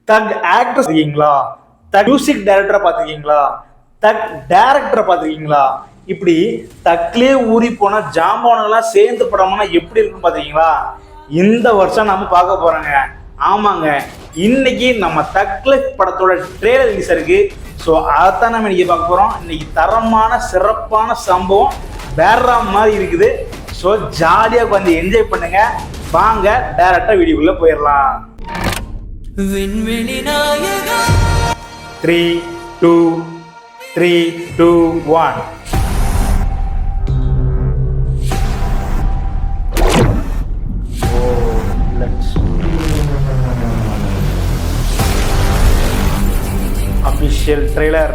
தக் ஆக்டர் இருக்கீங்களா, தக் மியூசிக் டைரக்டரை பார்த்துருக்கீங்களா, தக் டைரக்டரை பார்த்துருக்கீங்களா? இப்படி தக்லே ஊறி போன ஜாம்பவனெல்லாம் சேர்ந்து படம்னா எப்படி இருக்குன்னு பார்த்துருக்கீங்களா? இந்த வருஷம் நம்ம பார்க்க போறோங்க. ஆமாங்க, இன்னைக்கு நம்ம தக்ல படத்தோட ட்ரெய்லர் ரிலீஸ் இருக்கு. ஸோ அதைத்தான் நம்ம இன்னைக்கு பார்க்க போறோம். இன்னைக்கு தரமான சிறப்பான சம்பவம் வேற மாதிரி இருக்குது. ஸோ ஜாலியாக வந்து என்ஜாய் பண்ணுங்க. வாங்க டைரக்டா வீடியோக்குள்ள போயிடலாம். 3, 2, 3, 2, 1. Official trailer.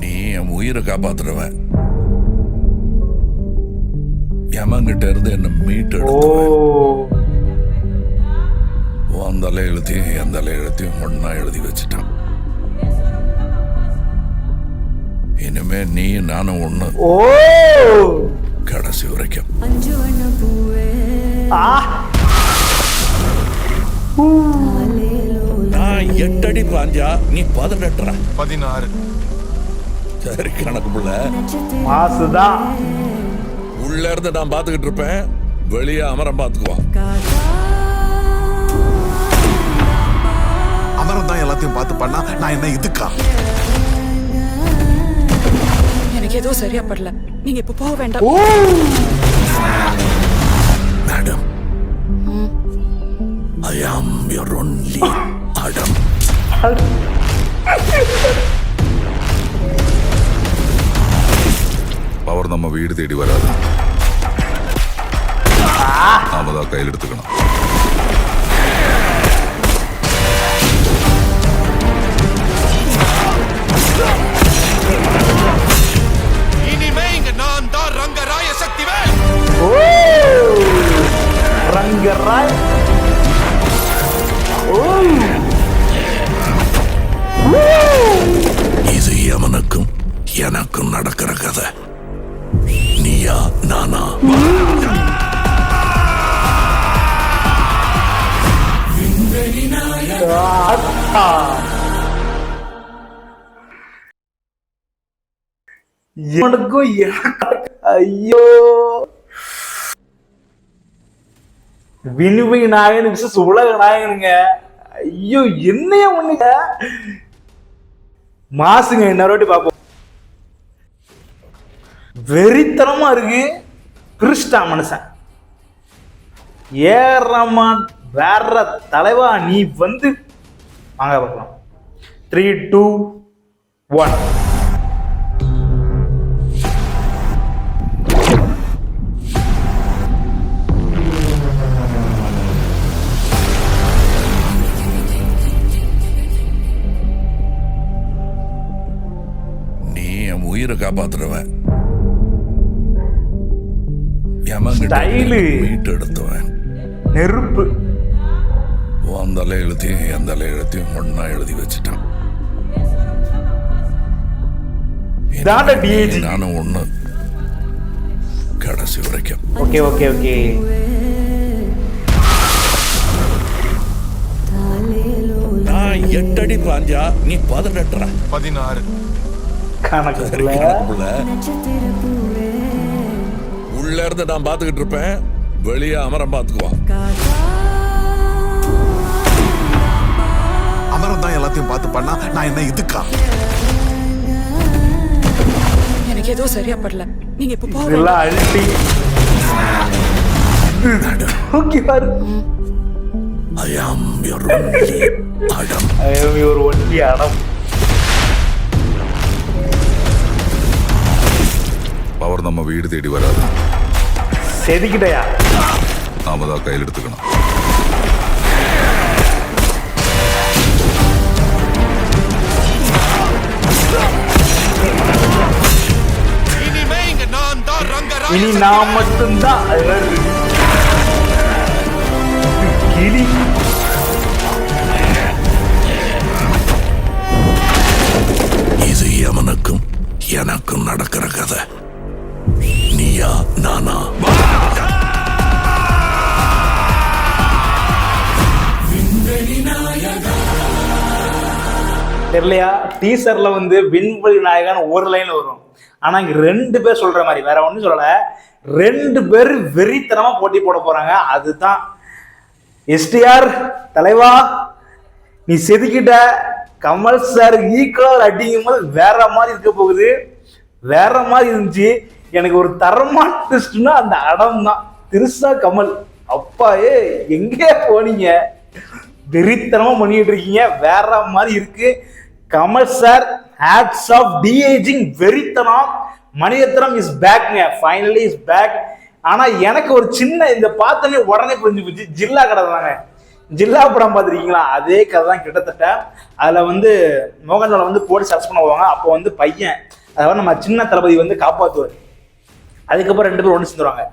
நீ என் உயிரை காப்பாத்துறவன். யமங்கிட்ட இருந்து என்ன மீட்டு அந்த எழுத்தையும் எந்த எழுத்தையும் ஒன்னா எழுதி வச்சுட்டான். இனிமே நீ நானும் ஒண்ணு, கடைசி வரைக்கும். நான் 8 அடி பாஞ்சா நீ 18, 16. சரி கணக்கு புள்ள. மாசுதான். உள்ள இருந்து நான் பாத்துக்கிட்டு இருப்பேன், வெளியே அமரம் பாத்துக்குவான். அமரம் தான் எல்லாத்தையும் பார்த்து பண்ணா நான் என்ன இதுக்கா? எனக்கு ஏதோ சரியா படல. நீங்க இப்ப போக வேண்டாம். Madam, I am your only Adam. Power நம்ம வீடு தேடி வராது, நாம தான் கையில் எடுத்துக்கணும். இனிமே இங்க நான் தான் ரங்கராய சக்திவேல். ரங்கராய். இது யமனுக்கும் எனக்கும் நடக்கிற கதை. நீயா நானா? எனக்கும் ஐயோ, வினுவை நாயகன் விசஸ் உலக நாயகனுங்க. ஐயோ என்னைய ஒண்ணுங்க மாசுங்க. இன்னொரு பார்ப்போம். வெறித்தனமா இருக்கு. கிறிஸ்டா மனுஷன் ஏறமான் வேற தலைவா. நீ வந்து வாங்க பார்க்கலாம். 3, 2, 1. நீ என் உயிரை காப்பாத்துறவன், யமங்கிட்ட மீட்டு எடுத்தவன். நெருப்பு அந்த எழுத்தையும் எந்த எழுத்தையும் ஒன்னா எழுதி வச்சுட்டான். நானும் ஒண்ணு, கடைசி வரைக்கும். Okay okay okay. நான் 8 அடி பாஞ்சா நீ 18, 16. கணக்குல உள்ள இருந்து நான் பாத்துக்கிட்டு இருப்பேன், வெளியே அமரம் பாத்துக்குவான். அமரம் தான் எல்லாத்தையும் பார்த்து பண்ணா நான் என்ன இதுக்கா? எனக்கு ஏதோ சரியா படல. நீங்க இப்ப போக இதெல்லாம் அல்டி. ஓகே பாரு. I am your only Adam. I am your only Adam. Power நம்ம வீடு தேடி வராது, செதுக்கிட்டயா? நாம தான் கையில் எடுத்துக்கணும். இனிமே இங்க நான் தான் ரங்கராய. இனி நான் மட்டும்தான். கிளி இது யமனுக்கும் எனக்கும் நடக்கிற கதை. நீயா நானா? தெரியலையா, டீசர்ல வந்து விண்வெளி நாயகன் ஒரு லைன் வரும். ஆனா இங்க 2 பேர் சொல்ற மாதிரி, வேற ஒண்ணும் சொல்லல, 2 பேர் வெறித்தனமா போட்டி போட போறாங்க. அதுதான் எஸ்டிஆர் தலைவா, நீ செதுக்கிட்ட கமல் சார் ஈக்குவல் அடிக்கும் போது வேற மாதிரி இருக்க போகுது. வேற மாதிரி இருந்துச்சு. எனக்கு ஒரு தரமான ட்விஸ்ட்னா அந்த அடம் தான். திருசா கமல் அப்பாயே எங்கே போனீங்க, வெறித்தனமா பண்ணிட்டு இருக்கீங்க, வேற மாதிரி இருக்கு. Kamal sir hats off de-ageing, வெறித்தனம். மணிரத்னம் இஸ் பேக்ங்க, ஃபைனலி இஸ் பேக். ஆனா எனக்கு ஒரு சின்ன இந்த பார்த்தனே உடனே புரிஞ்சு போச்சு, ஜில்லா கதை தாங்க. ஜில்லா படம் பார்த்துருக்கீங்களா, அதே கதை தான் கிட்டத்தட்ட. அதுல வந்து மோகன்லால் வந்து போலீஸ் அரெஸ்ட் பண்ண போவாங்க. அப்போ வந்து பையன், அதாவது நம்ம சின்ன தளபதி வந்து காப்பாற்றுவார். அதுக்கப்புறம் 2 பேரும் ஒன்று சேர்ந்துருவாங்க.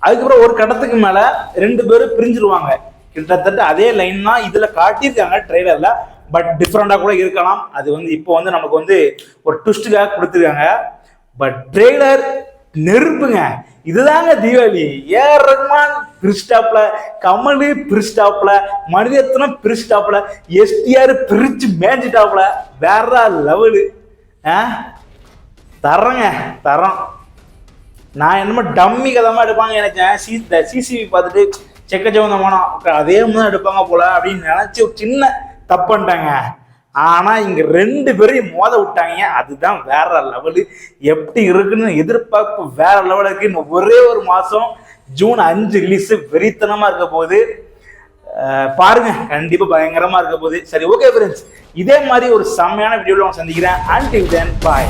அதுக்கப்புறம் ஒரு கட்டத்துக்கு மேல 2 பேரும் பிரிஞ்சிருவாங்க. கிட்டத்தட்ட அதே லைன் தான் இதுல காட்டியிருக்காங்க ட்ரெய்லர்ல. பட் டிஃப்ரெண்டா கூட இருக்கலாம். அது வந்து இப்போ வந்து நமக்கு வந்து ஒரு ட்விஸ்டுக்காக கொடுத்துருக்காங்க. பட் ட்ரெய்லர் நெருப்புங்க. இதுதாங்க தீபாவளி. ஏஆர் ரஹ்மான் பிரிஸ்டாப்ல, கமல் பிரிஸ்டாப்ல, மணிரத்னம் பிரிஸ்டாப்ல, எஸ்டிஆர் பிரிச்சு மேஞ்சிட்டாப்ல. வேற லெவலு. தரங்க தரம். நான் என்னமோ டம்மி கதமா எடுப்பாங்க நினைச்சேன். சிசிவி பார்த்துட்டு செக்கச்சவந்தமான அதே மாதிரி எடுப்பாங்க போல அப்படின்னு நினைச்சு ஒரு சின்ன தப்பு பண்ணிட்டாங்க. ஆனா இங்க 2 பேரையும் மோத விட்டாங்க. அதுதான் வேற லெவலு. எப்படி இருக்குன்னு எதிர்பார்ப்பு வேற லெவல் இருக்கு. இன்னும் ஒரே ஒரு மாசம் ஜூன் 5 ரிலீஸ் வெறித்தனமா இருக்க போகுது. பாருங்க, கண்டிப்பா பயங்கரமா இருக்க போகுது. சரி, ஓகே ஃப்ரெண்ட்ஸ், இதே மாதிரி ஒரு செம்மையான வீடியோல சந்திக்கிறேன். until then bye.